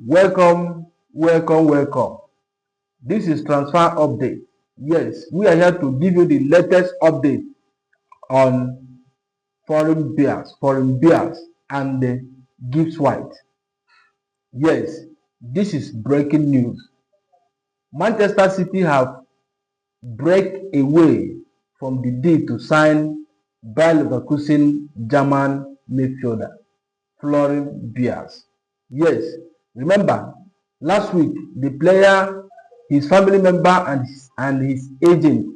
Welcome, welcome, welcome. This is Transfer Update. Yes, we are here to give you the latest update on foreign bears, and the Gibbs White. Yes, this is breaking news. Manchester City have break away from the deal to sign Bayer Leverkusen German midfielder Floren Wirtz. Yes, remember last week the player, his family member, and his agent,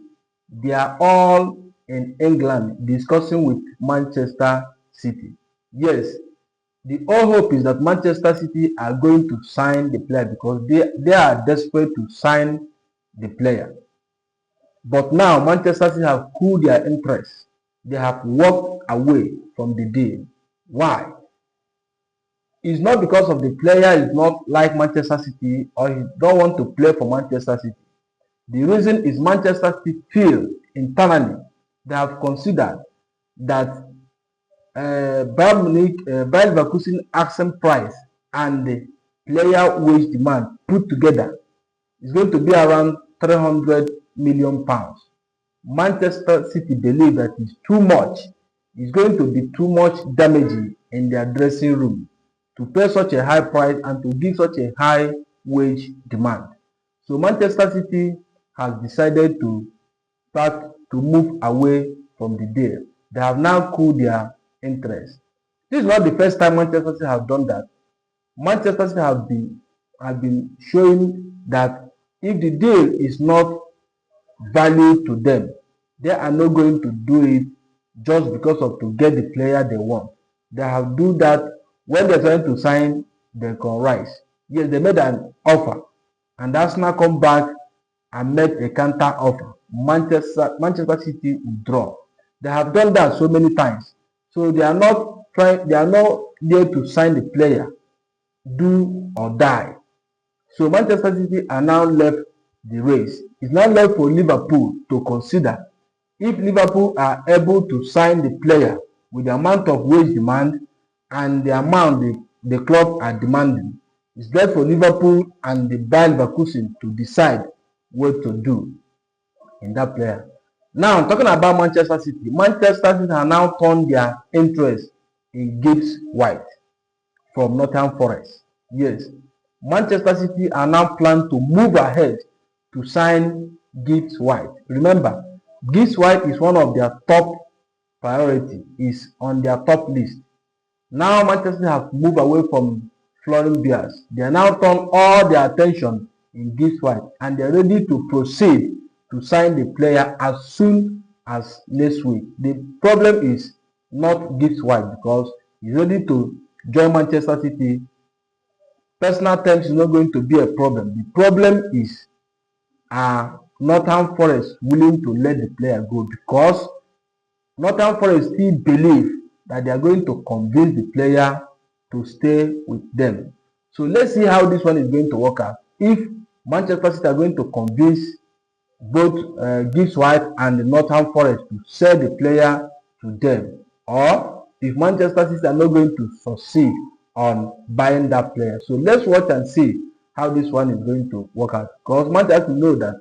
they are all in England discussing with Manchester City. Yes, the all hope is that Manchester City are going to sign the player because they are desperate to sign the player. But now Manchester City have cooled their interest. They have walked away from the deal. Why? It's not because of the player is not like Manchester City or he don't want to play for Manchester City. The reason is Manchester City feel internally they have considered that Bayer Leverkusen asking price and the player wage demand put together is going to be around 300 million pounds. Manchester City believe that it's too much. It's going to be too much damaging in their dressing room to pay such a high price and to give such a high wage demand. So Manchester City has decided to start to move away from the deal. They have now cooled their interest. This is not the first time Manchester City have done that. Manchester City have been showing that if the deal is not value to them, they are not going to do it just because of to get the player they want. They have do that when they're trying to sign Declan Rice. Yes, they made an offer, and Arsenal come back and made a counter offer. Manchester City withdraw. They have done that so many times. So they are not there to sign the player, do or die. So Manchester City are now left the race. It's now left for Liverpool to consider. If Liverpool are able to sign the player with the amount of wage demand and the amount the club are demanding, it's left for Liverpool and the Bayer Leverkusen to decide what to do in that player. Now, talking about Manchester City have now turned their interest in Gibbs White from Nottingham Forest. Yes, Manchester City are now planning to move ahead to sign Gibbs White. Remember, Gibbs White is one of their top priority, is on their top list. Now Manchester have moved away from Floren Wirtz. They are now turn all their attention in Gibbs White, and they are ready to proceed to sign the player as soon as next week. The problem is not Gibbs White because he's ready to join Manchester City. Personal terms is not going to be a problem. The problem is Nottingham Forest willing to let the player go because Nottingham Forest still believe that they are going to convince the player to stay with them. So let's see how this one is going to work out. If Manchester City are going to convince both Gibbs White and Nottingham Forest to sell the player to them, or if Manchester City are not going to succeed on buying that player. So let's watch and see how this one is going to work out. Because Manchester know that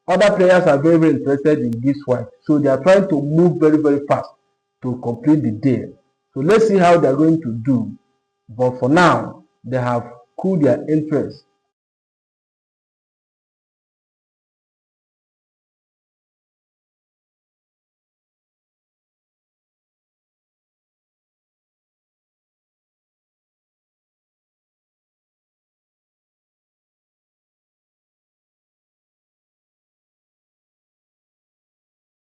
other players are very, very interested in Gibbs White. So they are trying to move very, very fast to complete the deal. So let's see how they are going to do. But for now, they have cooled their interest